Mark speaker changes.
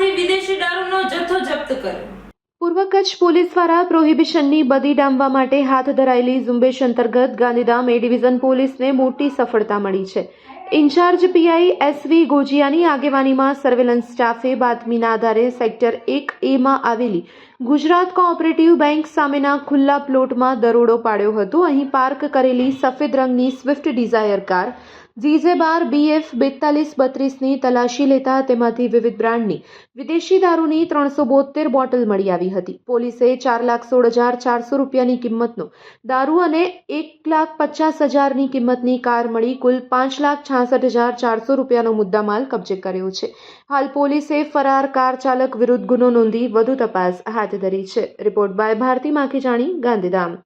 Speaker 1: પાસેથી વિદેશી દારૂનો જથ્થો જપ્ત કર્યો।
Speaker 2: પૂર્વ કચ્છ પોલીસ દ્વારા પ્રોહિબિશનની બદી ડામવા માટે હાથ ધરાયેલી ઝુંબેશ અંતર્ગત ગાંધીધામ એ ડિવિઝન પોલીસને મોટી સફળતા મળી છે। ઇન્ચાર્જ પીઆઈ એસવી ગોજિયાની આગેવાનીમાં સર્વેલન્સ સ્ટાફે બાતમીના આધારે સેક્ટર 1A માં આવેલી ગુજરાત કોઓપરેટિવ બેંક સામેના ખુલ્લા પ્લોટમાં દરોડો પાડ્યો હતો। અહીં પાર્ક કરેલી સફેદ રંગની Swift Dzire car GZ12 BF 4232ની તલાશી લેતા તેમાંથી વિવિધ બ્રાન્ડની વિદેશી દારૂની 372 બોટલ મળી આવી હતી। પોલીસે 4,16,400 રૂપિયાની કિંમતનો દારૂ અને 1,50,000ની કિંમતની કાર મળી કુલ 5,66,400 રૂપિયાનો મુદ્દામાલ કબજે કર્યો છે। હાલ પોલીસે ફરાર કાર ચાલક વિરુદ્ધ ગુનો નોંધી વધુ તપાસ હાથ ધરી છે। Report by Bharti Makhijani, Gandhidham.